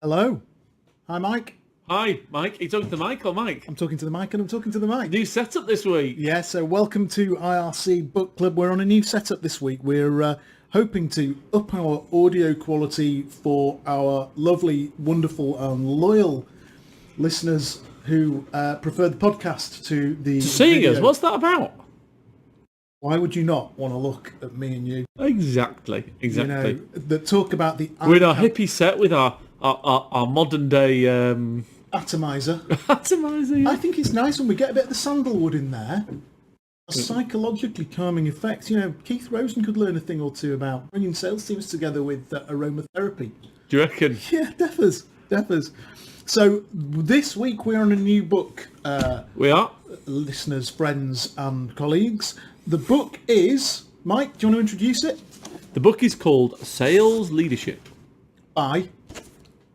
Hello. Hi, Mike. Hi, Mike. Are you talking to Mike or Mike? I'm talking to the mic and I'm talking to the mic. New setup this week. Yeah, so welcome to IRC Book Club. We're on a new setup this week. We're hoping to up our audio quality for our lovely, wonderful and loyal listeners who prefer the podcast to the Seeing video. us, what's that about? Why would you not want to look at me and you? Exactly. You know, that talk about the We're in our hippie set with our modern day atomizer. atomizer. Yeah. I think it's nice when we get a bit of the sandalwood in there. A psychologically calming effect. You know, Keith Rosen could learn a thing or two about bringing sales teams together with aromatherapy. Do you reckon? Yeah, defers. So this week we're on a new book. We are. Listeners, friends and colleagues. The book is... Mike, do you want to introduce it? The book is called Sales Leadership By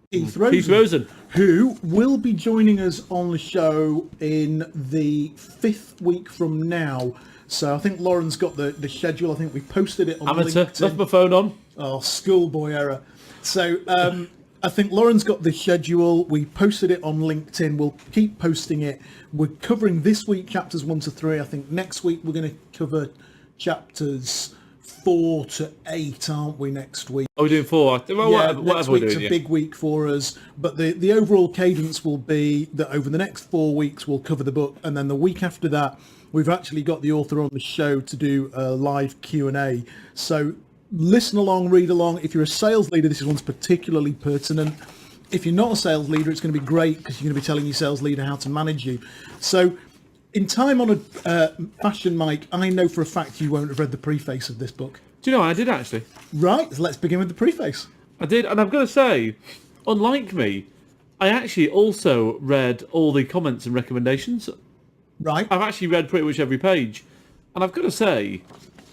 Keith Rosen. Keith Rosen. Who will be joining us on the show in the 5th week from now. So I think Lauren's got the schedule. I think we posted it on Amateur. LinkedIn. Left my phone on. Oh, schoolboy error. So I think Lauren's got the schedule. We posted it on LinkedIn. We'll keep posting it. We're covering this week chapters 1 to 3. I think next week we're going to cover chapters 4 to 8, aren't we, next week? Are we doing 4? Well, Yeah, whatever next we're week's doing. a big week for us, but the overall cadence will be that over the next 4 weeks we'll cover the book, and then the week after that we've actually got the author on the show to do a live Q&A. So listen along, read along. If you're a sales leader, this one's particularly pertinent. If you're not a sales leader, it's going to be great because you're going to be telling your sales leader how to manage you. So in time-honoured fashion, Mike, I know for a fact you won't have read the preface of this book. Do you know, I did actually. Right, so let's begin with the preface. I did, and I've got to say, unlike me, I actually also read all the comments and recommendations. Right. I've actually read pretty much every page, and I've got to say,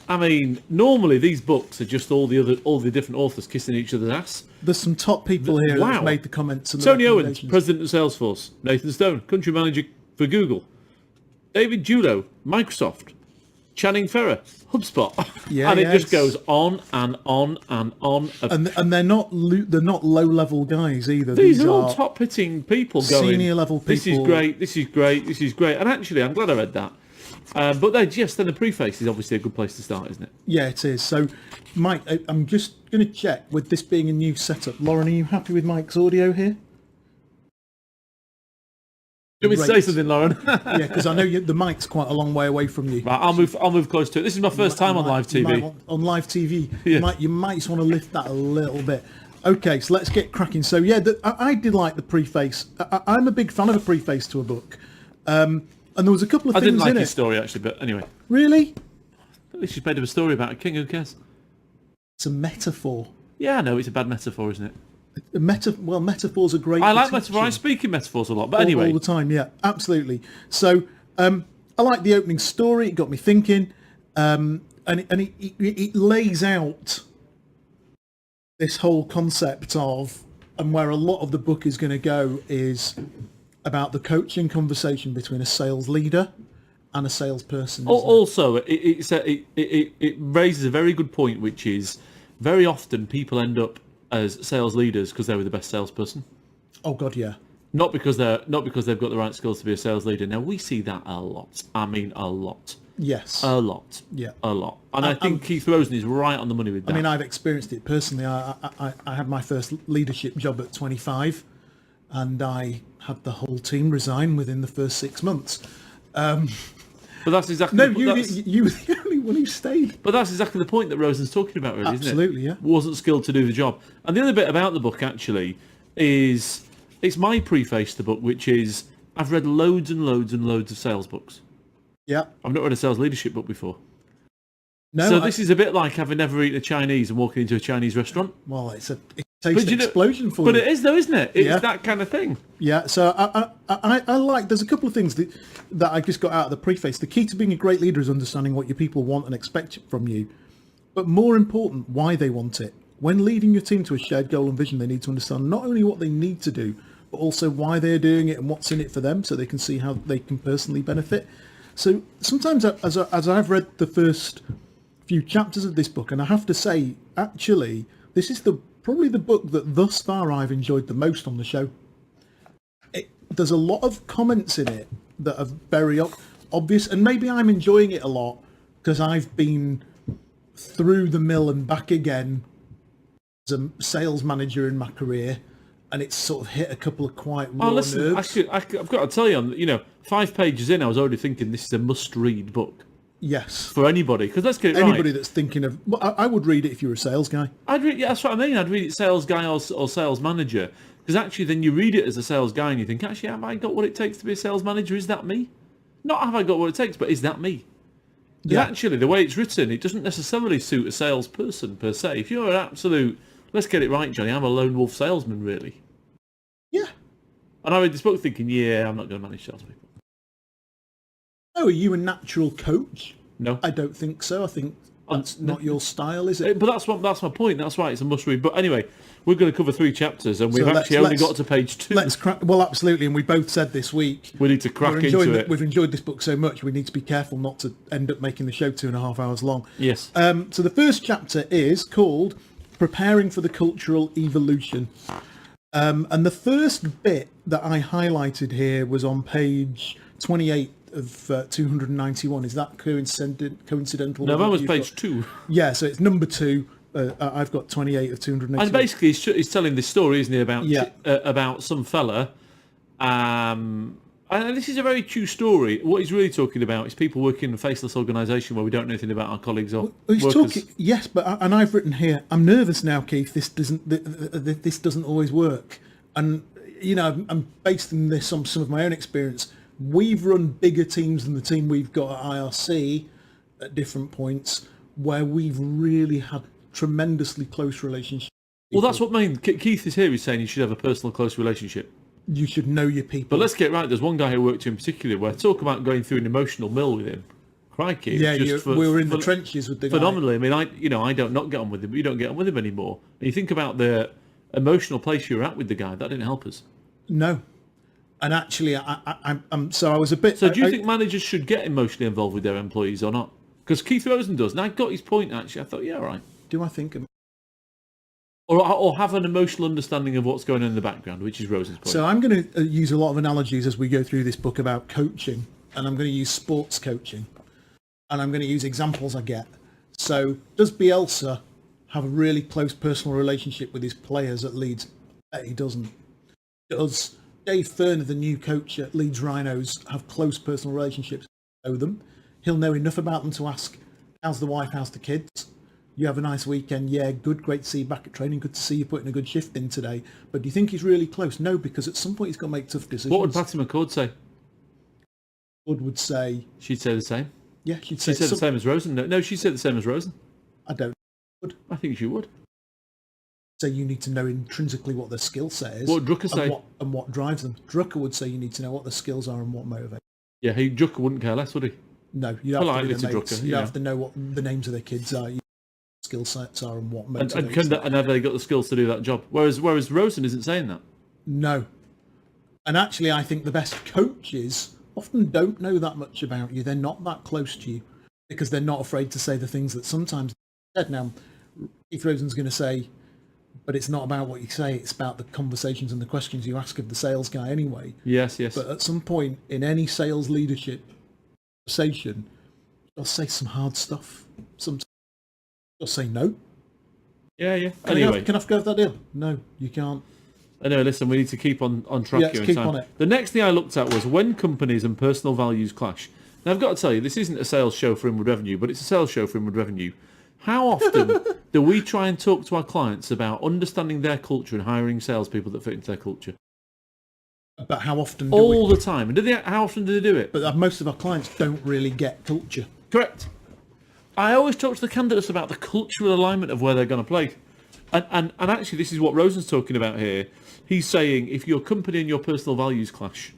I mean, normally these books are just all the different authors kissing each other's ass. There's some top people here Wow. who've made the comments. And the Tony Owens, recommendations. President of Salesforce. Nathan Stone, Country Manager for Google. David Judo, Microsoft. Channing Ferrer, HubSpot. Yeah, and it yeah, just it's- goes on and on and on. And they're not low level guys either. These are all top hitting people going. Senior level This is people. great. This is great. This is great. And actually, I'm glad I read that. But then, yes, then the preface is obviously a good place to start, isn't it? Yeah, it is. So, Mike, I'm just going to check with this being a new setup. Lauren, are you happy with Mike's audio here? Do you want me to say Great. something, Lauren? Yeah, because I know the mic's quite a long way away from you. Right, I'll move close to it. This is my first time on live TV. On live TV, Yeah. you might just want to lift that a little bit. Okay, so let's get cracking. So yeah, I did like the preface. I'm a big fan of a preface to a book. And there was a couple of I things didn't like in his it. story actually, but anyway, Really? at least she's made up a story about a king. Who cares? It's a metaphor. Yeah, I know it's a bad metaphor, isn't it? Metaphors are great. I for like teaching. metaphor. I speak in metaphors a lot, but all anyway, the time. Yeah, absolutely. So I like the opening story. It got me thinking, and it lays out this whole concept of, and where a lot of the book is going to go is about the coaching conversation between a sales leader and a salesperson. isn't it? also it raises a very good point, which is very often people end up as sales leaders because they were the best salesperson. Oh God, yeah. Not because they've got the right skills to be a sales leader. Now we see that a lot. I mean, a lot. Yes. A lot. Yeah. A lot. And I think Keith Rosen is right on the money with that. I mean, I've experienced it personally. I had my first leadership job at 25, and I had the whole team resign within the first 6 months. But that's exactly No, you you were the only one who stayed. But that's exactly the point that Rosen's talking about, really, Absolutely, isn't it? yeah. Wasn't skilled to do the job. And the other bit about the book, actually, is it's my preface to the book, which is I've read loads and loads and loads of sales books. Yeah. I've not read a sales leadership book before. No. So this is a bit like having never eaten a Chinese and walking into a Chinese restaurant. Well, it's a taste you know- explosion for But you. it is, though, isn't it? It's Yeah. that kind of thing. Yeah. So I like. There's a couple of things that I just got out of the preface. The key to being a great leader is understanding what your people want and expect from you, but more important, why they want it. When leading your team to a shared goal and vision, they need to understand not only what they need to do, but also why they're doing it and what's in it for them, so they can see how they can personally benefit. So sometimes, as I've read the first few chapters of this book, and I have to say, actually, this is the probably the book that thus far I've enjoyed the most on the show. There's a lot of comments in it that are very obvious, and maybe I'm enjoying it a lot because I've been through the mill and back again as a sales manager in my career, and it's sort of hit a couple of quite raw nerves. Actually, I've got to tell you, 5 pages in, I was already thinking this is a must-read book. Yes. For anybody, because let's get it Anybody right. that's thinking of... Well, I would read it if you were a sales guy. That's what I mean. I'd read it sales guy or sales manager. Because actually then you read it as a sales guy and you think, actually, have I got what it takes to be a sales manager? Is that me? Not have I got what it takes, but is that me? Yeah. Actually, the way it's written, it doesn't necessarily suit a salesperson per se. If you're an absolute, let's get it right, Johnny, I'm a lone wolf salesman, really. Yeah. And I read this book thinking, I'm not going to manage salespeople. Oh, are you a natural coach? No. I don't think so. I think that's not your style, is it? But that's my point. That's why it's a must-read. But anyway, we're going to cover 3 chapters, and we've actually only got to page 2. Let's crack. Well, absolutely, and we both said this week we need to crack into it. We've enjoyed this book so much, we need to be careful not to end up making the show 2.5 hours long. Yes. So the first chapter is called "Preparing for the Cultural Evolution," and the first bit that I highlighted here was on page 28 of 291. Is that coincidental? No, that was page 2. Yeah, so it's number 2. I've got 28 of 291. And basically, he's telling this story, isn't he, about some fella. And this is a very true story. What he's really talking about is people working in a faceless organisation where we don't know anything about our colleagues or workers. Yes, but I've written here, I'm nervous now, Keith. This doesn't always work. And, I'm basing this on some of my own experience. We've run bigger teams than the team we've got at IRC at different points where we've really had tremendously close relationships. Well, that's what I mean. Keith is here. He's saying you should have a personal, close relationship. You should know your people. But let's get right. There's one guy who worked in particular where talk about going through an emotional mill with him. Crikey. Yeah, we were in the trenches with the guy. Phenomenally. I mean, I don't not get on with him, but you don't get on with him anymore. And you think about the emotional place you were at with the guy. That didn't help us. No. And actually, so I was a bit... So do you think managers should get emotionally involved with their employees or not? Because Keith Rosen does, and I got his point, actually. I thought, yeah, all right. Do I think... Or have an emotional understanding of what's going on in the background, which is Rosen's point. So I'm going to use a lot of analogies as we go through this book about coaching, and I'm going to use sports coaching, and I'm going to use examples I get. So does Bielsa have a really close personal relationship with his players at Leeds? He doesn't. Does Dave Furner, the new coach at Leeds Rhinos, have close personal relationships? Know them. He'll know enough about them to ask, how's the wife, how's the kids? You have a nice weekend? Yeah, good, great to see you back at training. Good to see you putting a good shift in today. But do you think he's really close? No, because at some point he's got to make tough decisions. What would Patty McCord say? Would say... She'd say the same. Yeah, she'd say... She said the same as Rosen. No, she said the same as Rosen. I don't know. I think she would. Say you need to know intrinsically what their skill set is. What would Drucker say? And what drives them. Drucker would say you need to know what their skills are and what motivates. Yeah, Drucker wouldn't care less, would he? No, you'd have Politely to know to Drucker, you have to know what the names of their kids are, skill sets are, and what motivates them. And have they got the skills to do that job? Whereas Rosen isn't saying that. No. And actually, I think the best coaches often don't know that much about you. They're not that close to you because they're not afraid to say the things that sometimes said. Now, Keith Rosen's going to say, but it's not about what you say, it's about the conversations and the questions you ask of the sales guy anyway. Yes. But at some point in any sales leadership conversation, you'll say some hard stuff. Sometimes you'll say no. Yeah. Anyway. Can I go with that deal? No, you can't. I know, listen, we need to keep on track here. Let's keep on it. The next thing I looked at was when companies and personal values clash. Now, I've got to tell you, this isn't a sales show for inward revenue, but it's a sales show for inward revenue. How often do we try and talk to our clients about understanding their culture and hiring salespeople that fit into their culture? But how often All the time. And how often do they do it? But most of our clients don't really get culture. Correct. I always talk to the candidates about the cultural alignment of where they're going to play. And actually, this is what Rosen's talking about here. He's saying if your company and your personal values clash,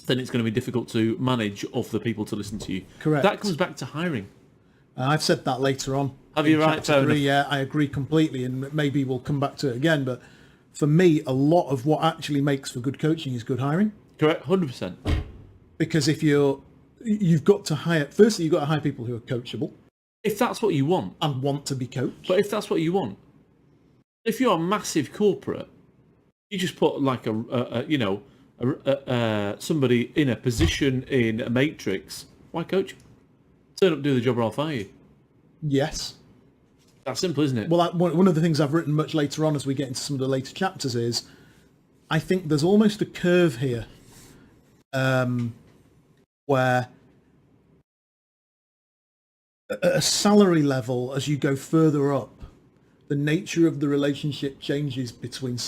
then it's going to be difficult to manage of the people to listen to you. Correct. That comes back to hiring. I've said that later on. Have you right? Chapter 3, yeah, I agree completely, and maybe we'll come back to it again. But for me, a lot of what actually makes for good coaching is good hiring. Correct, 100%. Because if you've got to hire, firstly, you've got to hire people who are coachable. If that's what you want. And want to be coached. But if that's what you want. If you're a massive corporate, you just put like somebody in a position in a matrix. Why coach? Turn up, do the job, or I'll fire you. Yes. That's simple, isn't it? Well, one of the things I've written much later on as we get into some of the later chapters is, I think there's almost a curve here where at a salary level, as you go further up, the nature of the relationship changes between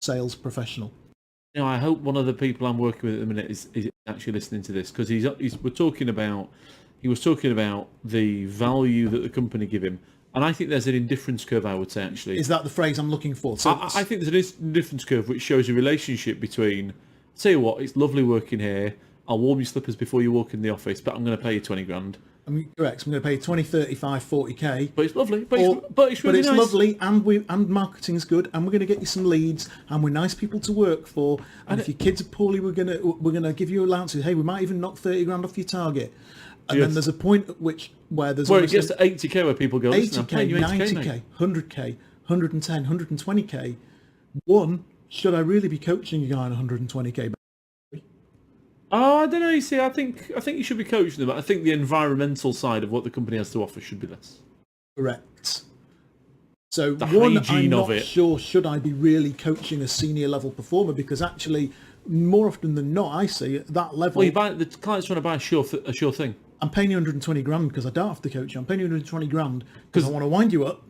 sales professional. I hope one of the people I'm working with at the minute is actually listening to this, because he was talking about the value that the company give him. And I think there's an indifference curve, I would say, actually. Is that the phrase I'm looking for? So I think there's an indifference curve which shows a relationship between, tell you what, it's lovely working here, I'll warm your slippers before you walk in the office, but I'm going to pay you 20 grand. Correct. I'm going to pay you 20, 35, 40k. But it's lovely. But it's really nice. Lovely, and marketing's good, and we're going to get you some leads, and we're nice people to work for. And if your kids are poorly, we're going to give you allowances. Hey, we might even knock 30 grand off your target. And then there's a point at where it gets to 80k where people go, listen, 80k, 90k, 100k, 110, 120k. One, should I really be coaching a guy on 120k? Oh, I don't know. You see, I think you should be coaching them, but I think the environmental side of what the company has to offer should be less. Correct. So the one, hygiene I'm of not it. sure should I be really coaching a senior level performer, because actually, more often than not, I see at that level. Well, the client's trying to buy a sure thing. I'm paying you 120 grand because I don't have to coach you. I'm paying you 120 grand because I want to wind you up,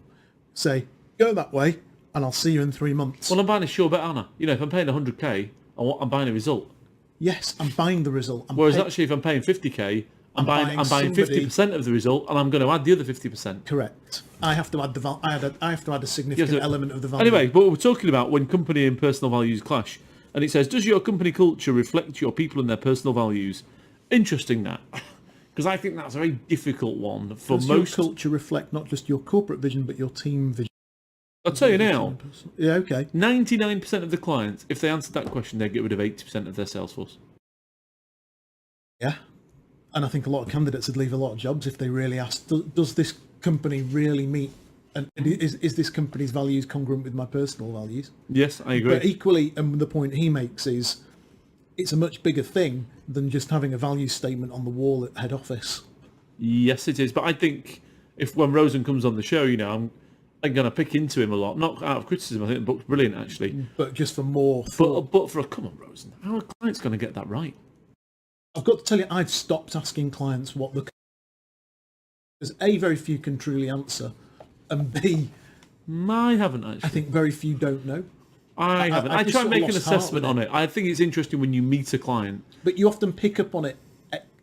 say, go that way, and I'll see you in 3 months. Well, I'm buying a sure bet, aren't I? If I'm paying 100k, I'm buying a result. Yes, I'm buying the result. Actually, if I'm paying 50k, I'm buying 50% of the result, and I'm going to add the other 50%. Correct. I have to add the value. I have to add a significant element of the value. Anyway, but we're talking about when company and personal values clash, and it says, does your company culture reflect your people and their personal values? Interesting, that. Because I think that's a very difficult one for Does most. Your culture reflect not just your corporate vision, but your team vision? I'll tell you now. Yeah, okay. 99% of the clients, if they answered that question, they'd get rid of 80% of their sales force. Yeah. And I think a lot of candidates would leave a lot of jobs if they really asked, does this company really meet, and is this company's values congruent with my personal values? Yes, I agree. But equally, and the point he makes is, it's a much bigger thing than just having a value statement on the wall at head office. Yes, it is. But I think when Rosen comes on the show, I'm going to pick into him a lot. Not out of criticism. I think the book's brilliant, actually. But just for more thought. But come on, Rosen. How are clients going to get that right? I've got to tell you, I've stopped asking clients what the... Because A, very few can truly answer. And B... I haven't, actually. I think very few don't know. I haven't. I try and make an assessment on it. I think it's interesting when you meet a client. But you often pick up on it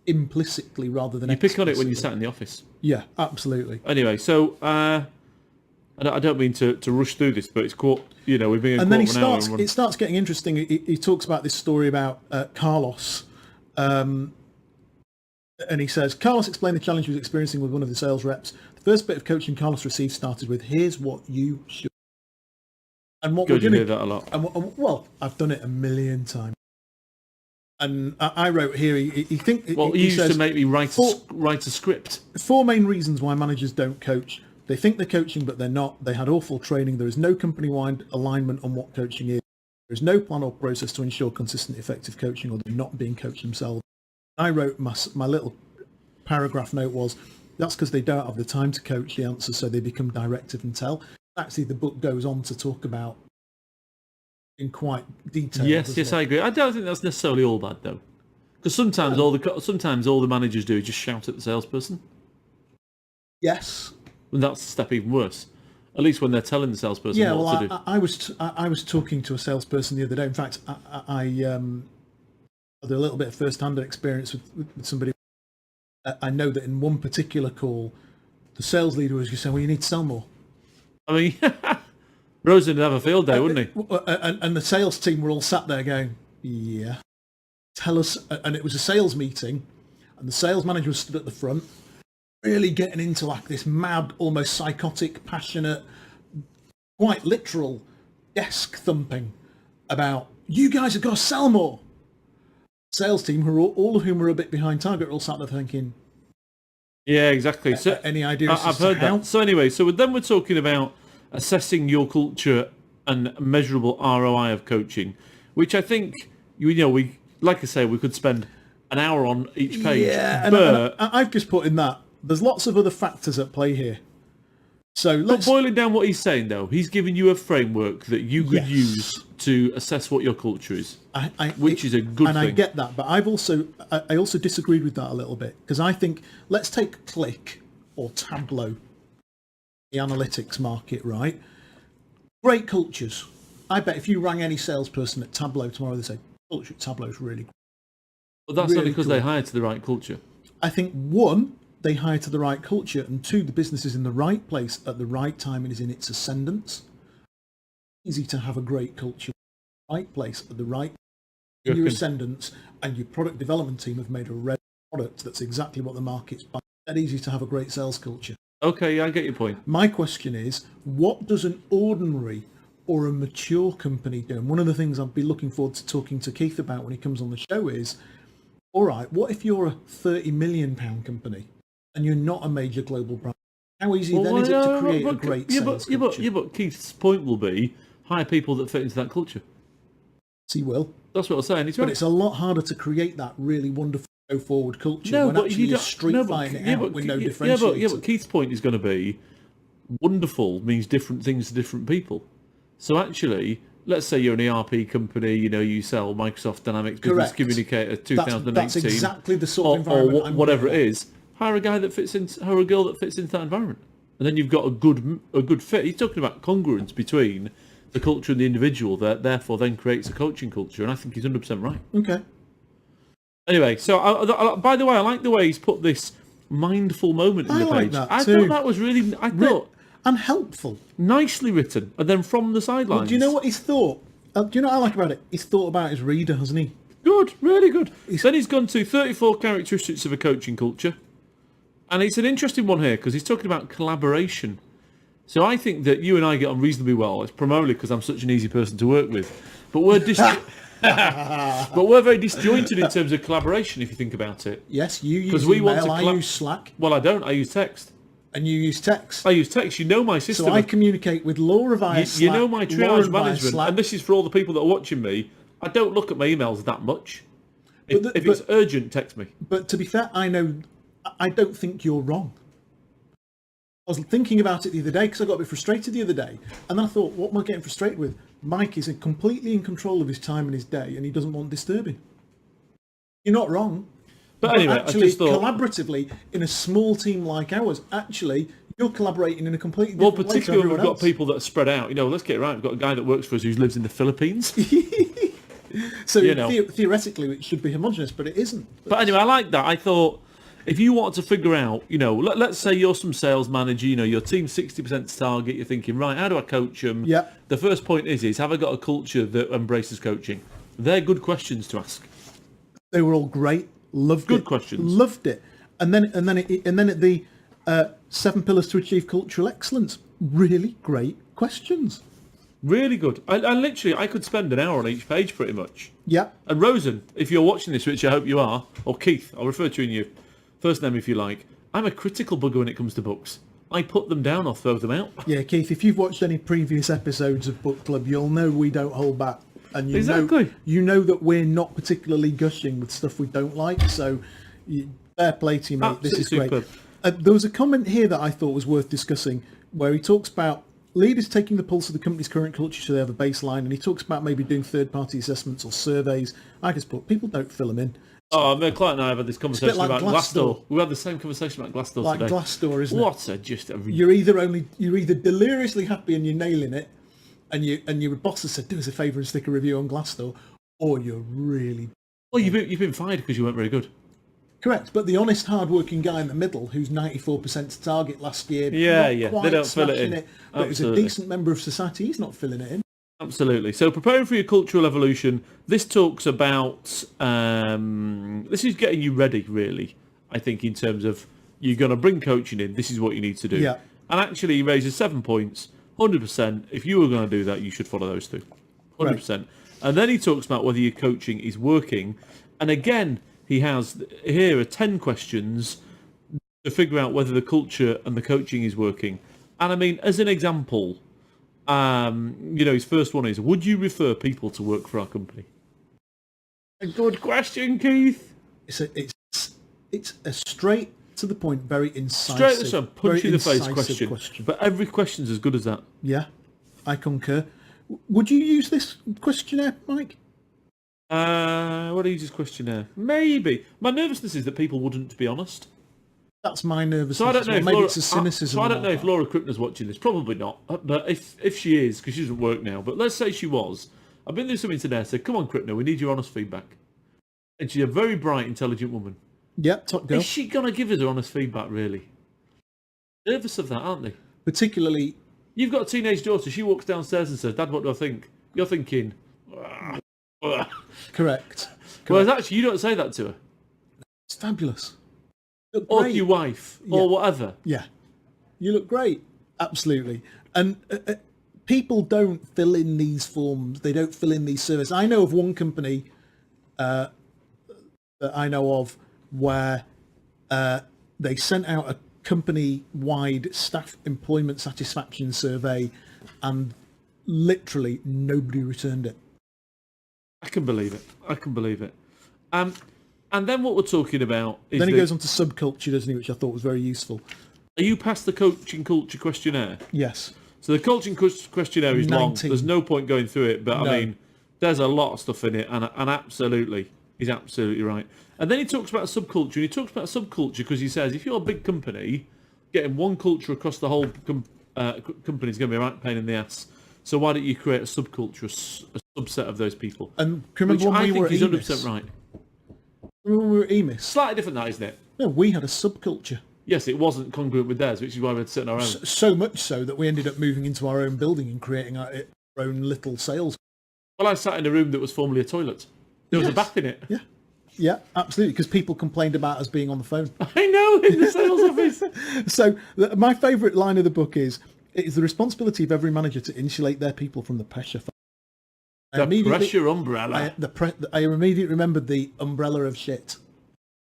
implicitly rather than explicitly. You pick on it when you sat in the office. Yeah, absolutely. Anyway, so I don't mean to rush through this, but it's caught. We've been. And then it starts getting interesting. He talks about this story about Carlos, and he says Carlos explained the challenge he was experiencing with one of the sales reps. The first bit of coaching Carlos received started with, "Here's what you should." And what we're going to hear that a lot. Well, I've done it a million times. And I wrote here. He used says, to make me write a script. 4 main reasons why managers don't coach. They think they're coaching, but they're not. They had awful training. There is no company-wide alignment on what coaching is. There is no plan or process to ensure consistent, effective coaching, or they're not being coached themselves. I wrote my little paragraph note was, that's because they don't have the time to coach the answer, so they become directive and tell. Actually, the book goes on to talk about in quite detail. Yes, I agree. I don't think that's necessarily all bad, though, because sometimes all the managers do is just shout at the salesperson. Yes, and that's a step even worse. At least when they're telling the salesperson what to do. I was talking to a salesperson the other day. In fact, I had a little bit of first-hand experience with somebody. I know that in one particular call, the sales leader was just saying, "Well, you need to sell more." I mean, Rosen would have a field day, wouldn't he? And the sales team were all sat there going, "Yeah, tell us." And it was a sales meeting, and the sales manager was stood at the front, really getting into like this mad, almost psychotic, passionate, quite literal desk thumping about, "You guys have got to sell more." Sales team, who are all of whom were a bit behind target, are all sat there thinking, "Yeah, exactly." So any ideas? I've heard that. So anyway, then we're talking about assessing your culture and measurable ROI of coaching, which I think, we like I say, we could spend an hour on each page. Yeah, but and I've just put in that there's lots of other factors at play here. So But boiling down what he's saying, though, he's giving you a framework that you could use to assess what your culture is, which is a good thing. And I get that, but I also disagreed with that a little bit, because I think, let's take Click or Tableau, the analytics market, right? Great cultures. I bet if you rang any salesperson at Tableau tomorrow, they'd say, culture at Tableau is really good. But that's really not because cool. they hire to the right culture. I think, one, they hire to the right culture, and two, the business is in the right place at the right time and is in its ascendance. Easy to have a great culture, right place at the right in your ascendance, and your product development team have made a red product that's exactly what the market's buying. That easy to have a great sales culture. Okay, I get your point. My question is, what does an ordinary or a mature company do? And one of the things I'd be looking forward to talking to Keith about when he comes on the show is, all right, what if you're a £30 million company and you're not a major global brand? How easy then is it to create a great sales culture? But Keith's point will be hire people that fit into that culture. He will. That's what I'm saying. He's right. But it's a lot harder to create that really wonderful go-forward culture when actually you're street fighting it out with no differentiator. Yeah, but Keith's point is going to be wonderful means different things to different people. So actually, let's say you're an ERP company, you sell Microsoft Dynamics Business Communicator 2018. That's exactly the sort of environment or whatever it is. Hire a guy that fits in, hire a girl that fits into that environment, and then you've got a good fit. He's talking about congruence between the culture and the individual that therefore then creates a coaching culture, and I think he's 100% right. Okay. Anyway, so by the way, I like the way he's put this mindful moment in the like page. That I too. thought that was really, and helpful, nicely written, and then from the sidelines. Well, do you know what he's thought? Do you know what I like about it? He's thought about his reader, hasn't he? Good, really good. Then he's gone to 34 characteristics of a coaching culture. And it's an interesting one here because he's talking about collaboration. So I think that you and I get on reasonably well. It's primarily because I'm such an easy person to work with. But we're but we're very disjointed in terms of collaboration, if you think about it. Yes, you use email, I use Slack. Well, I don't. I use text. And you use text. I use text. You know my system. So I communicate with Laura via Slack. You know my triage management. And this is for all the people that are watching me. I don't look at my emails that much. If it's urgent, text me. But to be fair, I don't think you're wrong. I was thinking about it the other day because I got a bit frustrated the other day. And then I thought, what am I getting frustrated with? Mike is completely in control of his time and his day, and he doesn't want disturbing. You're not wrong. But anyway, actually, I just thought, collaboratively, in a small team like ours, actually, you're collaborating in a completely different way to particularly when we've got else. people that are spread out. Let's get it right. We've got a guy that works for us who lives in the Philippines. So theoretically, it should be homogenous, but it isn't. But anyway, I like that. I thought, if you want to figure out, let's say you're some sales manager, your team's 60% to target, you're thinking, right, how do I coach them? Yeah. The first point is have I got a culture that embraces coaching? They're good questions to ask. They were all great. Loved it. Good questions. Loved it. And then at the 7 pillars to achieve cultural excellence. Really great questions. Really good. I could spend an hour on each page pretty much. Yeah. And Rosen, if you're watching this, which I hope you are, or Keith, I'll refer to you in your first name if you like. I'm a critical bugger when it comes to books. I put them down, I'll throw them out. Yeah, Keith, if you've watched any previous episodes of Book Club, you'll know we don't hold back. And you know that we're not particularly gushing with stuff we don't like. So fair play to you, mate. Absolutely this is great. superb. There was a comment here that I thought was worth discussing where he talks about leaders taking the pulse of the company's current culture so they have a baseline, and he talks about maybe doing third-party assessments or surveys. I just put, people don't fill them in. Oh, my client and I have had this conversation like about Glassdoor. We had the same conversation about Glassdoor Like today. Glassdoor, isn't it? You're You're either deliriously happy and you're nailing it, and your boss has said, do us a favour and stick a review on Glassdoor, or you're really... Well, you've been fired because you weren't very good. Correct, but the honest, hard-working guy in the middle, who's 94% to target last year, they don't fill it in. But was a decent member of society, he's not filling it in. Absolutely. So preparing for your cultural evolution, this talks about, this is getting you ready, really, I think, in terms of you're going to bring coaching in, this is what you need to do. Yeah. And actually he raises 7 points, 100%. If you were going to do that, you should follow those two, 100%. Right. And then he talks about whether your coaching is working. And again, he has here are 10 questions to figure out whether the culture and the coaching is working. And I mean, as an example, His first one is, would you refer people to work for our company? A good question, Keith. It's a straight to the point, very incisive, Straight to the punch very in the face incisive question. But every question's as good as that. Yeah, I concur. Would you use this questionnaire, Mike? What do you use questionnaire? Maybe. My nervousness is that people wouldn't be honest. That's my nervousness. So I don't know. Maybe it's a cynicism. So I don't know if Laura Krippner's watching this. Probably not. But if she is, because she doesn't work now. But let's say she was. I've been through something today. I said, "Come on, Krippner, we need your honest feedback." And she's a very bright, intelligent woman. Yeah, top girl. Is she gonna give us her honest feedback? Really? Nervous of that, aren't they? Particularly. You've got a teenage daughter. She walks downstairs and says, "Dad, what do I think?" You're thinking. Correct. Whereas actually, you don't say that to her. It's fabulous. Or to your wife, or whatever. Yeah. You look great. Absolutely. And people don't fill in these forms. They don't fill in these surveys. I know of one company that I know of where they sent out a company-wide staff employment satisfaction survey and literally nobody returned it. I can believe it. And then what we're talking about is... Then he goes on to subculture, doesn't he, which I thought was very useful. Are you past the coaching culture questionnaire? Yes. So the coaching questionnaire is 19. long. There's no point going through it, but No. I mean, there's a lot of stuff in it, and absolutely, he's absolutely right. And then he talks about subculture, and he talks about subculture because he says, if you're a big company, getting one culture across the whole company is going to be a right pain in the ass. So why don't you create a subculture, a subset of those people? And remember which when I we think were at he's EMIS? 100% right. Remember when we were at EMIS? Slightly different, that, isn't it? No, we had a subculture. Yes, it wasn't congruent with theirs, which is why we had to sit on our own. So much so that we ended up moving into our own building and creating our own little sales. Well, I sat in a room that was formerly a toilet. There was a bath in it. Yeah. Yeah, absolutely, because people complained about us being on the phone. I know, in the sales office. So my favourite line of the book is, it is the responsibility of every manager to insulate their people from the pressure. The pressure umbrella. I immediately remembered the umbrella of shit.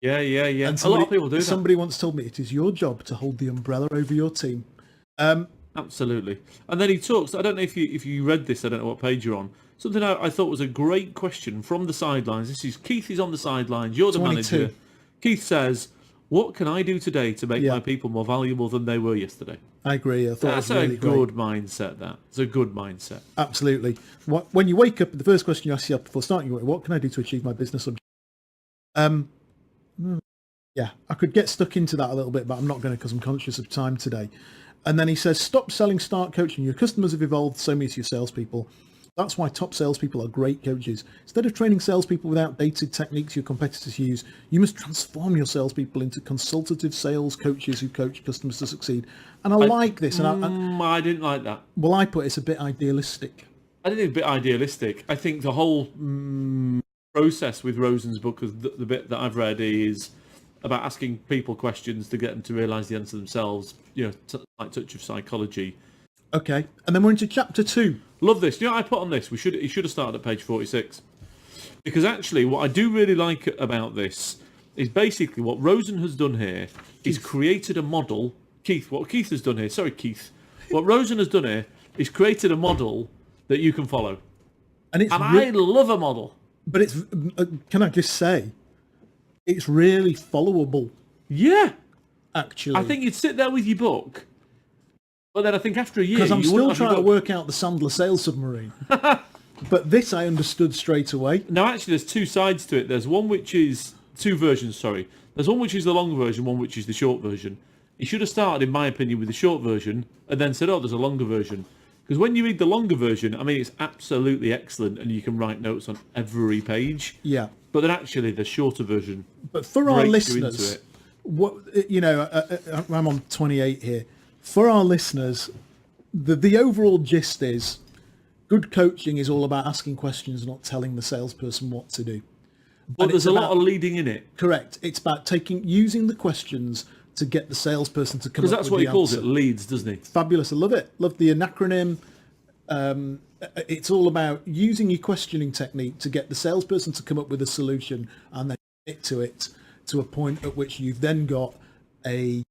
Yeah. And A lot of people do that. Somebody once told me it is your job to hold the umbrella over your team. Absolutely. And then he talks, I don't know if you read this, I don't know what page you're on, something I thought was a great question from the sidelines. This is Keith is on the sidelines, you're the 22. manager. Keith says, what can I do today to make my people more valuable than they were yesterday? I agree. I thought That's it was really a good mindset, that. It's a good mindset. Absolutely. When you wake up, the first question you ask yourself before starting, what can I do to achieve my business objective? Yeah, I could get stuck into that a little bit, but I'm not going to because I'm conscious of time today. And then he says, stop selling, start coaching. Your customers have evolved, so many to your salespeople. That's why top salespeople are great coaches. Instead of training salespeople with outdated techniques your competitors use, you must transform your salespeople into consultative sales coaches who coach customers to succeed. And I like this. And I didn't like that. Well, I put it's a bit idealistic. I think it's a bit idealistic. I think the whole process with Rosen's book, the bit that I've read, is about asking people questions to get them to realise the answer themselves, like touch of psychology. Okay, and then we're into chapter 2. Love this. You know what I put on this? He should have started at page 46. Because actually, what I do really like about this is basically what Rosen has done here is created a model. What Keith has done here, what Rosen has done here is created a model that you can follow. And I love a model. But it's, can I just say, it's really followable. Yeah. Actually. I think you'd sit there with your book, but then I think after a year... Because I'm still trying to work out the Sandler sales submarine. But this I understood straight away. Now, actually, there's two sides to it. There's one which is... Two versions, sorry. There's one which is the long version, one which is the short version. He should have started, in my opinion, with the short version, and then said, oh, there's a longer version. Because when you read the longer version, I mean, it's absolutely excellent, and you can write notes on every page. Yeah. But then actually, the shorter version... But for our listeners, I'm on 28 here. For our listeners, the overall gist is good coaching is all about asking questions, not telling the salesperson what to do. But there's a lot of leading in it. Correct. It's about using the questions to get the salesperson to come up with the answer. Because that's what he calls it, leads, doesn't he? Fabulous. I love it. Love the acronym. It's all about using your questioning technique to get the salesperson to come up with a solution and then commit to it to a point at which you've then got a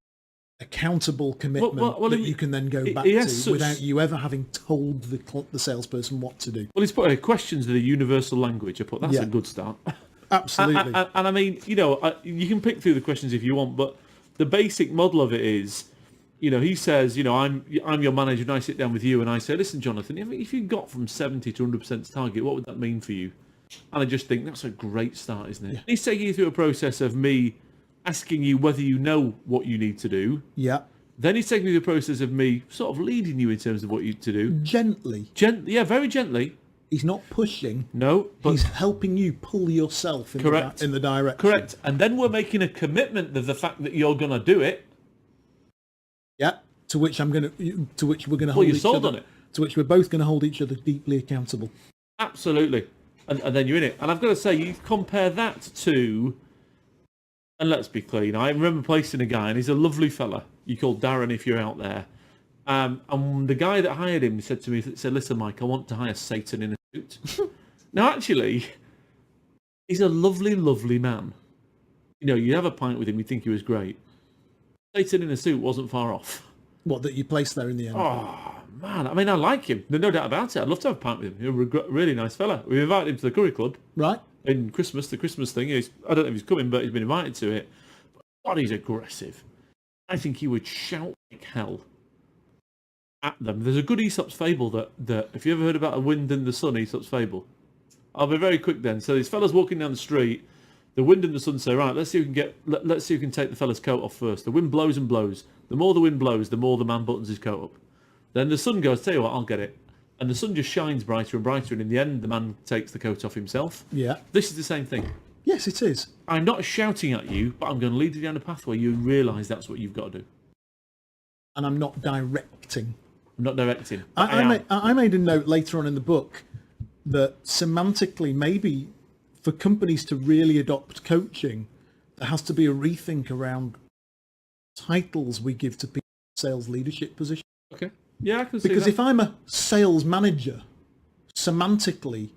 accountable commitment well, that you can then go back to without you ever having told the salesperson what to do. Well, he's put questions are the universal language. I put that's a good start. Absolutely. And I mean, you can pick through the questions if you want, but the basic model of it is, he says, I'm your manager, and I sit down with you, and I say, listen, Jonathan, if you got from 70 to 100% target, what would that mean for you? And I just think that's a great start, isn't it? Yeah. He's taking you through a process of me asking you whether you know what you need to do. Yeah. Then he's taking you through the process of me sort of leading you in terms of what you to do. Gently. Yeah, very gently. He's not pushing. No, but he's helping you pull yourself in the direction. Correct. And then we're making a commitment of the fact that you're going to do it. Yeah. To which we're going to hold each other. Well, you're sold on it. To which we're both going to hold each other deeply accountable. Absolutely. And then you're in it. And I've got to say, you compare that to, and let's be clean, I remember placing a guy, and he's a lovely fella. You call Darren if you're out there. And the guy that hired him said to me, listen, Mike, I want to hire Satan in a suit. Now, actually, he's a lovely, lovely man. You have a pint with him, you think he was great. Satan in a suit wasn't far off. What, that you placed there in the end? Oh, man. I mean, I like him. There's no doubt about it. I'd love to have a pint with him. He's a really nice fella. We invited him to the curry club. Right. In Christmas, the Christmas thing. I don't know if he's coming, but he's been invited to it. But God, he's aggressive. I think he would shout like hell at them. There's a good Aesop's fable that if you ever heard about a wind and the sun, Aesop's fable. I'll be very quick then. So these fellas walking down the street, the wind and the sun say, right, let's see who can take the fella's coat off first. The wind blows and blows. The more the wind blows, the more the man buttons his coat up. Then the sun goes, tell you what, I'll get it. And the sun just shines brighter and brighter, and in the end, the man takes the coat off himself. Yeah. This is the same thing. Yes, it is. I'm not shouting at you, but I'm going to lead you down a path where you realise that's what you've got to do. And I'm not directing. I'm not directing. I made a note later on in the book that semantically, maybe for companies to really adopt coaching, there has to be a rethink around titles we give to people in sales leadership positions. Okay. Yeah, I can see Because that. if I'm a sales manager, semantically,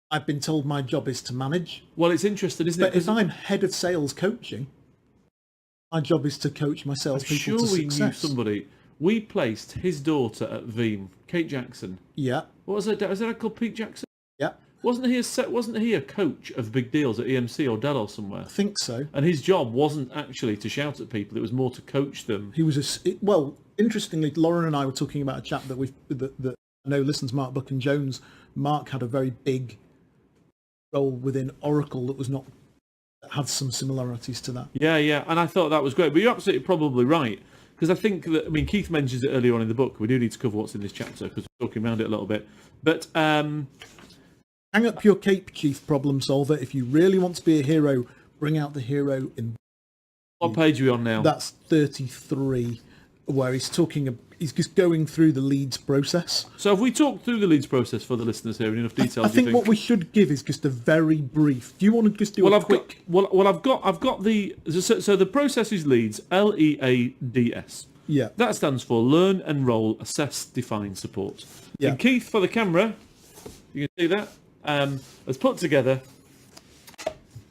I've been told my job is to manage. Well, it's interesting, isn't it? But if I'm head of sales coaching, my job is to coach my salespeople to success. Knew somebody. We placed his daughter at Veeam, Kate Jackson. Yeah. What was it? Was that called Pete Jackson? Yeah. Wasn't he a coach of big deals at EMC or Dell or somewhere? I think so. And his job wasn't actually to shout at people; it was more to coach them. He was interestingly, Lauren and I were talking about a chap that I know listens, Mark Buck and Jones. Mark had a very big role within Oracle that had some similarities to that. Yeah, and I thought that was great. But you're absolutely probably right, because I think that Keith mentions it earlier on in the book. We do need to cover what's in this chapter because we're talking around it a little bit, but. Hang up your cape, chief problem solver. If you really want to be a hero, bring out the hero in... What page are we on now? That's 33, where he's just going through the leads process. So have we talked through the leads process for the listeners here in enough detail? I think what we should give is just a very brief... Do you want to just do a quick... I've got the... So the process is leads, LEADS. Yeah. That stands for learn, enroll, assess, define, support. Yeah. And Keith, for the camera, you can see that, has put together,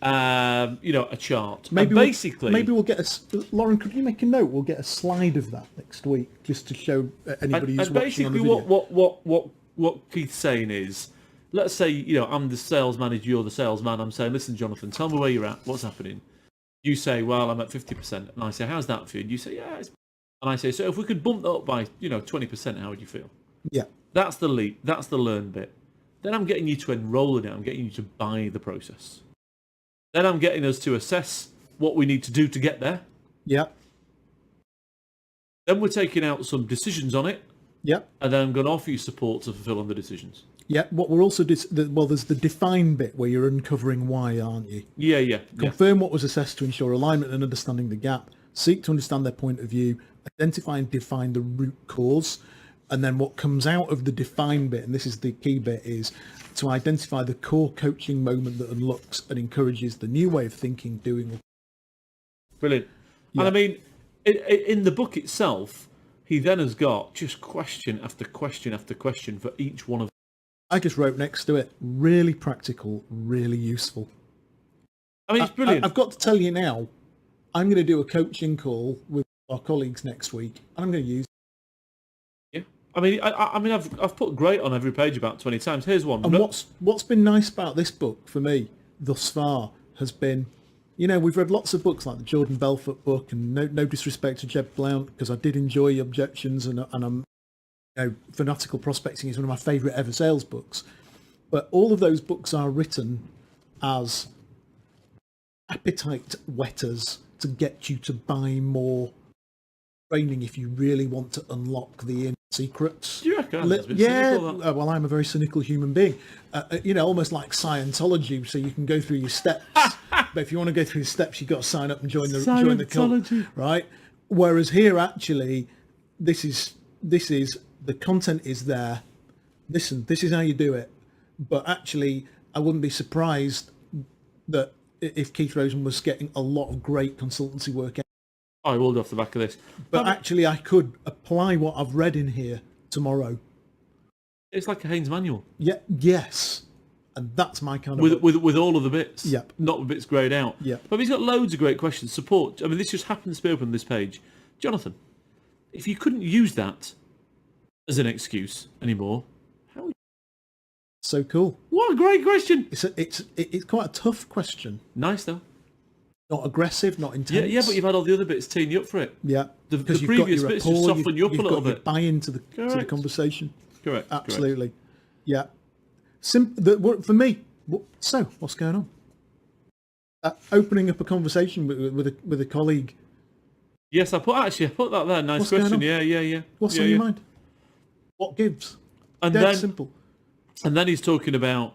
a chart. Maybe maybe we'll get Lauren, could you make a note? We'll get a slide of that next week just to show anybody who's watching on the video. Basically, what Keith's saying is, let's say I'm the sales manager, you're the salesman. I'm saying, listen, Jonathan, tell me where you're at. What's happening? You say, well, I'm at 50%, and I say, how's that for you? And you say, yeah. And I say, so if we could bump that up by 20%, how would you feel? Yeah. That's the lead. That's the learn bit. Then I'm getting you to enroll in it. I'm getting you to buy the process. Then I'm getting us to assess what we need to do to get there. Yeah. Then we're taking out some decisions on it. Yeah. And then I'm going to offer you support to fulfill on the decisions. Yeah. What we're also there's the define bit where you're uncovering why, aren't you? Yeah. Confirm what was assessed to ensure alignment and understanding the gap. Seek to understand their point of view. Identify and define the root cause. And then what comes out of the define bit, and this is the key bit, is to identify the core coaching moment that unlocks and encourages the new way of thinking, doing. Brilliant. Yeah. And in the book itself, he then has got just question after question after question for each one of them. I just wrote next to it, really practical, really useful. It's brilliant. I've got to tell you now, I'm going to do a coaching call with our colleagues next week, and I'm going to use. Yeah. I mean, I've put great on every page about 20 times. Here's one. And what's been nice about this book for me thus far has been, we've read lots of books like the Jordan Belfort book, and no disrespect to Jeb Blount, because I did enjoy Objections, and I'm, Fanatical Prospecting is one of my favourite ever sales books. But all of those books are written as appetite wetters to get you to buy more training if you really want to unlock the inner secrets. Do you reckon? Well, I'm a very cynical human being. Almost like Scientology, so you can go through your steps. But if you want to go through your steps, you've got to sign up and join the cult, right? Whereas here, actually, this is the content is there. Listen, this is how you do it. But actually, I wouldn't be surprised that if Keith Rosen was getting a lot of great consultancy work out. I will go off the back of this. But actually, I could apply what I've read in here tomorrow. It's like a Haynes manual. Yeah. Yes. And that's my kind of with all of the bits. Yep. Not the bits greyed out. Yeah. But he's got loads of great questions. Support. I mean, this just happens to be open on this page. Jonathan, if you couldn't use that as an excuse anymore, how? So cool. What a great question. It's quite a tough question. Nice though. Not aggressive, not intense. Yeah, but you've had all the other bits teeing you up for it. Yeah. The previous bits just soften you up a little bit. Buy into the conversation. Correct. Absolutely. Yeah. For me, so what's going on? Opening up a conversation with a colleague. Yes, I put that there. Nice question. Yeah. What's on your mind? What gives? And Dead then simple. And then he's talking about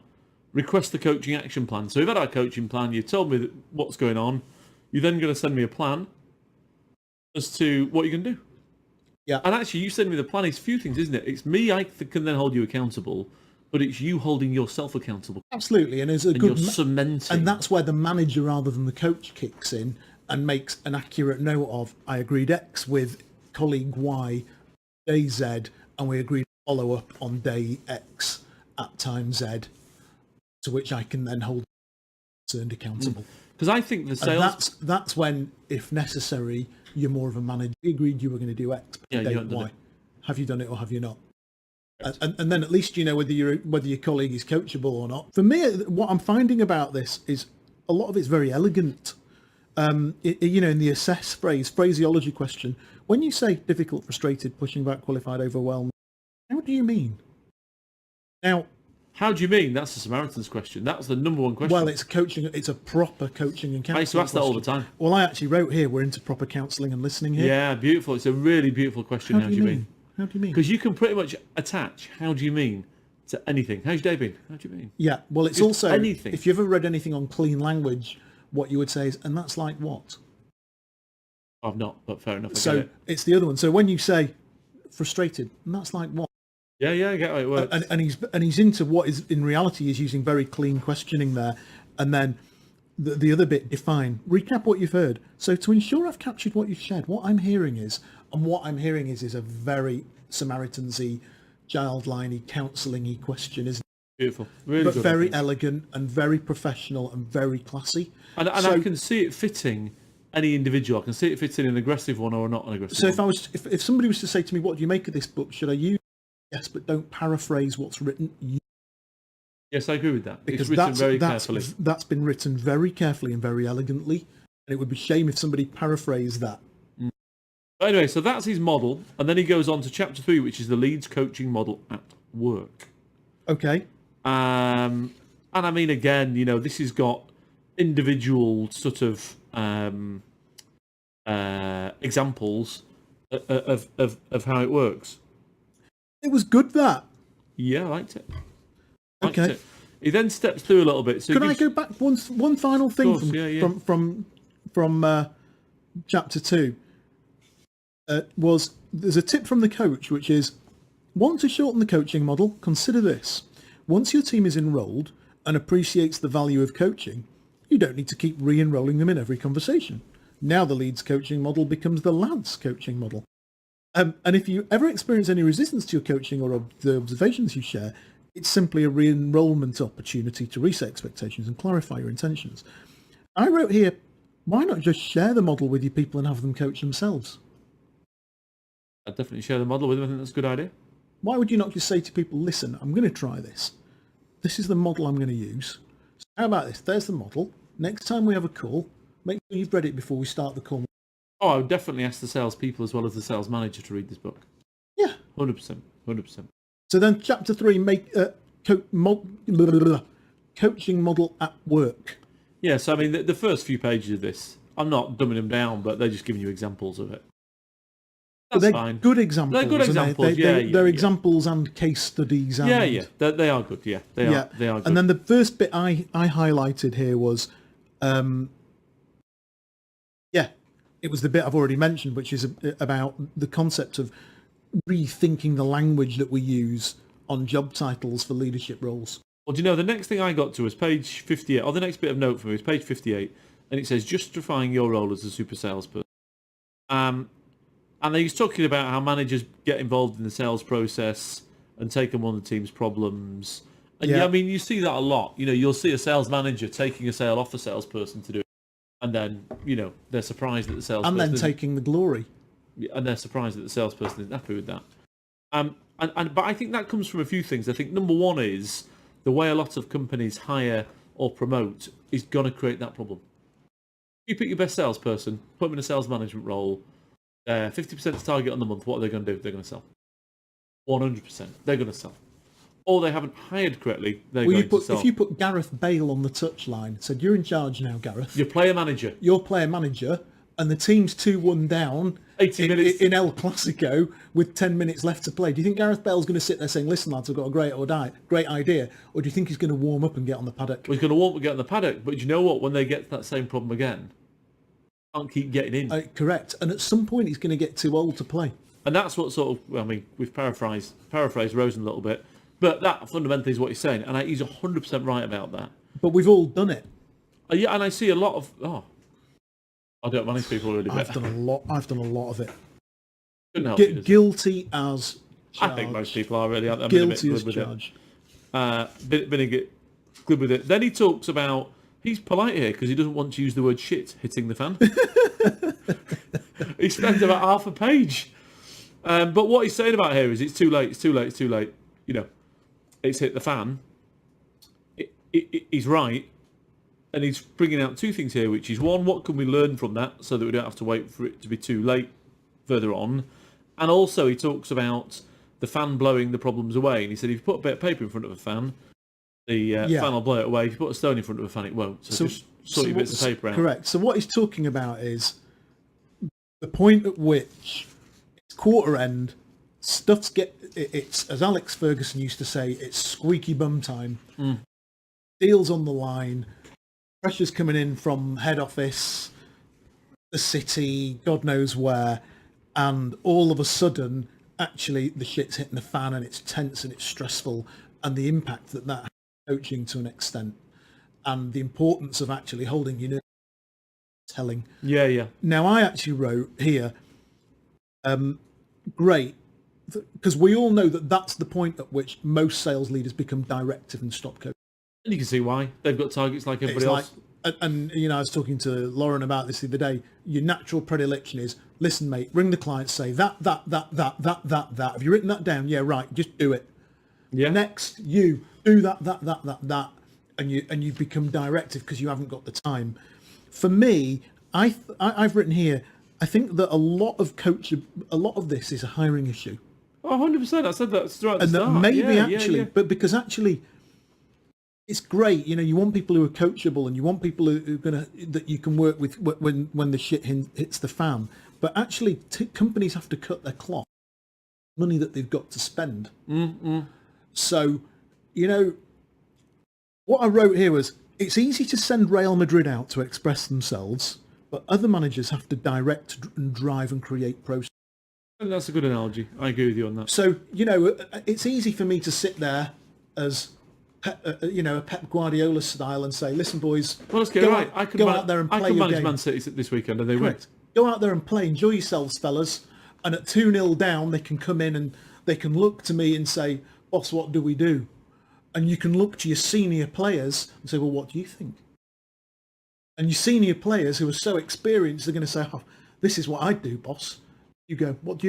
request the coaching action plan. So we've had our coaching plan. You've told me what's going on. You're then going to send me a plan as to what you're going to do. Yeah. And actually, you send me the plan. It's a few things, isn't it? It's me, I can then hold you accountable, but it's you holding yourself accountable. Absolutely. And you're cementing. And that's where the manager rather than the coach kicks in and makes an accurate note of, I agreed X with colleague Y, day Z, and we agreed to follow up on day X at time Z, to which I can then hold concerned accountable. Because I think the sales... And that's when, if necessary, you're more of a manager. You agreed you were going to do X, but day Y. Have you done it or have you not? And then at least you know whether your colleague is coachable or not. For me, what I'm finding about this is a lot of it's very elegant. In the assess phraseology question, when you say difficult, frustrated, pushing back, qualified, overwhelmed, how do you mean? Now, how do you mean? That's the Samaritan's question. That's the number one question. Well, it's coaching. It's a proper coaching and counselling. I used to ask that all the time. Well, I actually wrote here, we're into proper counselling and listening here. Yeah, beautiful. It's a really beautiful question. How do you mean? How do you mean? Because you can pretty much attach how do you mean to anything. How's your day been? How do you mean? Yeah, well, it's Just also, anything. If you ever read anything on clean language, what you would say is, and that's like what? I've not, but fair enough. So it's the other one. So when you say frustrated, and that's like what? Yeah, I get how it works. And he's into what is in reality is using very clean questioning there, and then the other bit, define, recap what you've heard. So to ensure I've captured what you've shared, what I'm hearing is a very Samaritan-y, child-liney, counselling-y question, isn't it? Beautiful, really but good, very elegant and very professional and very classy. And I can see it fitting any individual. I can see it fitting an aggressive one or not an aggressive one. So if somebody was to say to me, what do you make of this book? Should I use? Yes, but don't paraphrase what's written. Yes, I agree with that. Because it's written very carefully. That's been written very carefully and very elegantly. And it would be a shame if somebody paraphrased that. But anyway, so that's his model. And then he goes on to chapter 3, which is the Leeds coaching model at work. Okay. And I mean, again, this has got individual sort of examples of how it works. It was good, that. Yeah, I liked it. Okay. He then steps through a little bit. So I go back one final thing from chapter 2? There's a tip from the coach, which is, want to shorten the coaching model? Consider this. Once your team is enrolled and appreciates the value of coaching, you don't need to keep re-enrolling them in every conversation. Now the Leeds coaching model becomes the lads coaching model. And if you ever experience any resistance to your coaching or the observations you share, it's simply a re-enrollment opportunity to reset expectations and clarify your intentions. I wrote here, why not just share the model with your people and have them coach themselves? I'd definitely share the model with them. I think that's a good idea. Why would you not just say to people, listen, I'm going to try this. This is the model I'm going to use. So how about this? There's the model. Next time we have a call, make sure you've read it before we start the call. Oh, I would definitely ask the salespeople as well as the sales manager to read this book. Yeah. 100%. 100%. So then chapter 3, make coaching model at work. Yeah, so I mean, the first few pages of this, I'm not dumbing them down, but they're just giving you examples of it. That's they're fine. Good examples. They're good examples, they're examples and case studies. And, yeah. They are good, yeah. They are good. And then the first bit I highlighted here was, it was the bit I've already mentioned, which is about the concept of rethinking the language that we use on job titles for leadership roles. Well, do you know, the next thing I got to was page 58, or the next bit of note for me was page 58, and it says, justifying your role as a super salesperson. And he's talking about how managers get involved in the sales process and take on the team's problems. And I mean, you see that a lot. You know, you'll see a sales manager taking a sale off a salesperson to do it. And then, they're surprised that the salesperson... And then taking the glory. And they're surprised that the salesperson isn't happy with that. But I think that comes from a few things. I think number one is the way a lot of companies hire or promote is going to create that problem. You pick your best salesperson, put them in a sales management role, 50% target on the month, what are they going to do? They're going to sell. 100%. They're going to sell. Or they haven't hired correctly, they're going to sell. If you put Gareth Bale on the touchline, said, you're in charge now, Gareth. Your player manager. Your player manager, and the team's 2-1 down 80 minutes. in El Clasico with 10 minutes left to play. Do you think Gareth Bale's going to sit there saying, listen, lads, I've got a great idea? Or do you think he's going to warm up and get on the paddock? Well, he's going to warm up and get on the paddock, but do you know what? When they get to that same problem again, can't keep getting in. Correct. And at some point, he's going to get too old to play. And that's what sort of, we've paraphrased Rosen a little bit, but that fundamentally is what he's saying, and he's 100% right about that. But we've all done it. Yeah, and I see a lot of, I don't manage people really I've done a lot of it. Couldn't help you, guilty as charged. I think most people are really. I'm Guilty as good charged. Been good with it. Then he talks about, he's polite here because he doesn't want to use the word shit hitting the fan. He spends about half a page. But what he's saying about here is it's too late. It's hit the fan. He's right. And he's bringing out two things here, which is one, what can we learn from that so that we don't have to wait for it to be too late further on? And also he talks about the fan blowing the problems away. And he said if you put a bit of paper in front of a fan, the fan will blow it away. If you put a stone in front of a fan, it won't. So just sort your bits of paper out. Correct. So what he's talking about is the point at which it's quarter end, it's as Alex Ferguson used to say, it's squeaky bum time. Deals on the line. Pressure's coming in from head office, the city, God knows where, and all of a sudden, actually, the shit's hitting the fan and it's tense and it's stressful, and the impact that has coaching to an extent, and the importance of actually holding your nerve, telling. Yeah. Now, I actually wrote here, great, because we all know that that's the point at which most sales leaders become directive and stop coaching. And you can see why. They've got targets like everybody else. And I was talking to Lauren about this the other day. Your natural predilection is, listen, mate, ring the client, say that. Have you written that down? Yeah, right. Just do it. Yeah. Next, you do that, and you become directive because you haven't got the time. For me, I've written here, I think that a lot of this is a hiring issue. Oh, 100%. I said that throughout the start. And that maybe but because actually, it's great, you want people who are coachable and you want people who are that you can work with when the shit hits the fan. But actually, companies have to cut their cloth, money that they've got to spend. So, what I wrote here was, it's easy to send Real Madrid out to express themselves, but other managers have to direct and drive and create process. And that's a good analogy. I agree with you on that. So, it's easy for me to sit there as a Pep Guardiola style and say, listen, boys, well, let's get it right. I could out there and play your manage game. Man City this weekend and they win. Go out there and play. Enjoy yourselves, fellas. And at 2-0 down, they can come in and they can look to me and say, boss, what do we do? And you can look to your senior players and say, well, what do you think? And your senior players who are so experienced, they're going to say, oh, this is what I'd do, boss. You go, what do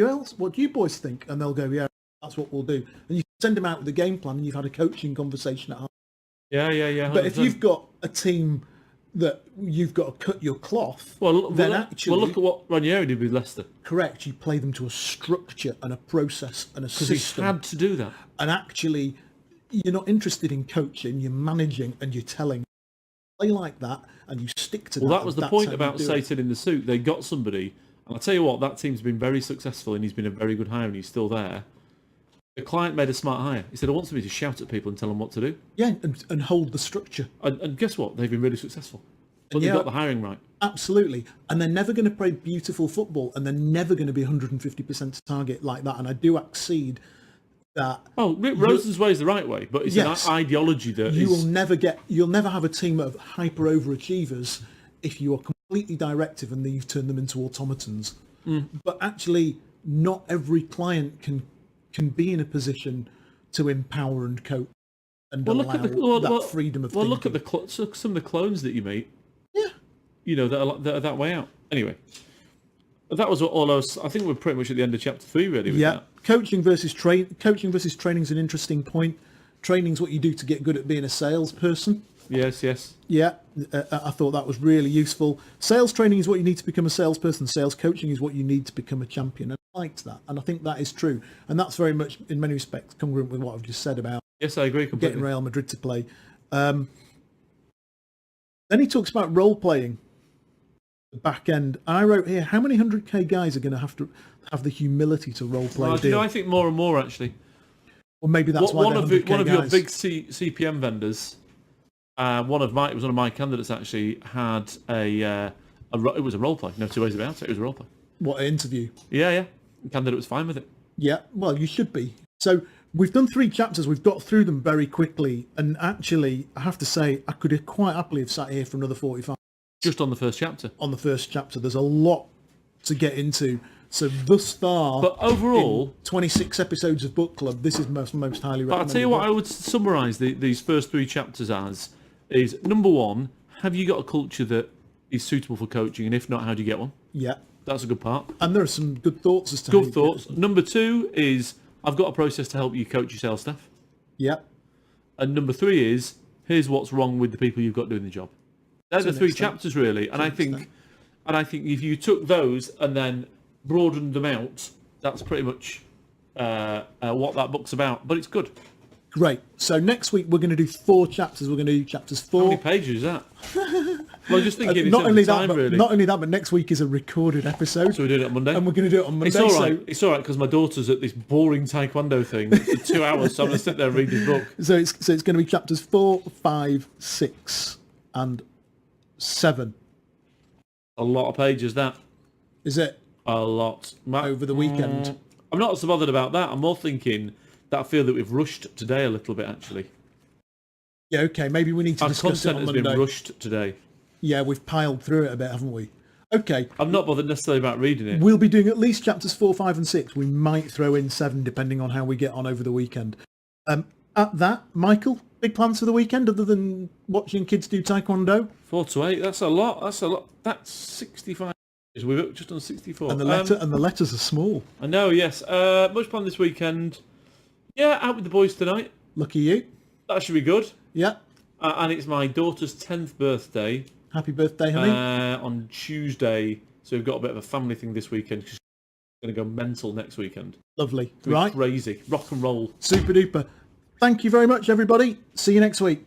you boys think? And they'll go, yeah, that's what we'll do. And you send them out with a game plan, and you've had a coaching conversation at home. Yeah. 100%. But if you've got a team that you've got to cut your cloth, then actually... Well, look at what Ranieri did with Leicester. Correct. You play them to a structure and a process and a system. Because he had to do that. And actually, you're not interested in coaching, you're managing and you're telling. Play like that and you stick to that. Well, that was the point about Satan in the suit. They got somebody, and I'll tell you what, that team's been very successful and he's been a very good hire and he's still there. The client made a smart hire. He said, I want somebody to shout at people and tell them what to do. Yeah, and hold the structure. And guess what? They've been really successful. But they got the hiring right. Absolutely. And they're never going to play beautiful football and they're never going to be 150% target like that. And I do accede that... Oh, Rick Rosen's way is the right way, but it's an ideology that you'll never have a team of hyper overachievers if you are completely directive and then you've turned them into automatons. But actually, not every client can be in a position to empower and coach and allow that freedom of thinking. Look at some of the clones that you meet. Yeah. You know, that are that way out. Anyway, that was all I was... I think we're pretty much at the end of chapter 3, really, with that. Coaching versus training is an interesting point. Training's what you do to get good at being a salesperson. Yes. Yeah, I thought that was really useful. Sales training is what you need to become a salesperson. Sales coaching is what you need to become a champion. And I liked that, and I think that is true. And that's very much, in many respects, congruent with what I've just said about I agree completely. Getting Real Madrid to play. Then he talks about role-playing, the back end. I wrote here, how many 100k guys are going to have the humility to role-play a deal? I think more and more, actually. Well, maybe that's why one of your big CPM vendors... it was one of my candidates actually had it was a role play. No two ways about it. It was a role play. What, an interview? Yeah. The candidate was fine with it. Yeah, well, you should be. So we've done 3 chapters. We've got through them very quickly. And actually, I have to say, I could quite happily have sat here for another 45. Just on the first chapter. On the first chapter. There's a lot to get into. So thus far, but overall, 26 episodes of Book Club, this is most highly recommended. But I'll tell you what I would summarise these first 3 chapters as is, number 1, have you got a culture that is suitable for coaching? And if not, how do you get one? Yeah. That's a good part. And there are some good thoughts as to Good thoughts. Number 2 is, I've got a process to help you coach your sales staff. Yeah. And number 3 is, here's what's wrong with the people you've got doing the job. They're the 3 chapters, really. And I think if you took those and then broadened them out, that's pretty much what that book's about. But it's good. Great. So next week we're going to do 4 chapters. We're going to do chapters 4. How many pages is that? Well, just thinking not only that, really. Not only that, but next week is a recorded episode. So we're doing it on Monday? And we're going to do it on Monday. It's all right because my daughter's at this boring taekwondo thing for 2 hours, so I'm going to sit there and read this book. So it's going to be chapters 4, 5, 6, and 7. A lot of pages, that. Is it? A lot. Over the weekend. I'm not so bothered about that. I'm more thinking that I feel that we've rushed today a little bit, actually. Yeah, okay. Maybe we need to discuss it on Monday. Our content has been rushed today. Yeah, we've piled through it a bit, haven't we? Okay. I'm not bothered necessarily about reading it. We'll be doing at least chapters 4, 5, and 6. We might throw in 7, depending on how we get on over the weekend. At that, Michael, big plans for the weekend other than watching kids do taekwondo? 4 to 8. That's a lot. That's 65. We've just done 64. And the letters are small. I know, yes. Much plan this weekend. Yeah, out with the boys tonight. Lucky you. That should be good. Yeah. And it's my daughter's 10th birthday. Happy birthday, honey. On Tuesday. So we've got a bit of a family thing this weekend. She's going to go mental next weekend. Lovely. Right. Crazy. Rock and roll. Super duper. Thank you very much, everybody. See you next week.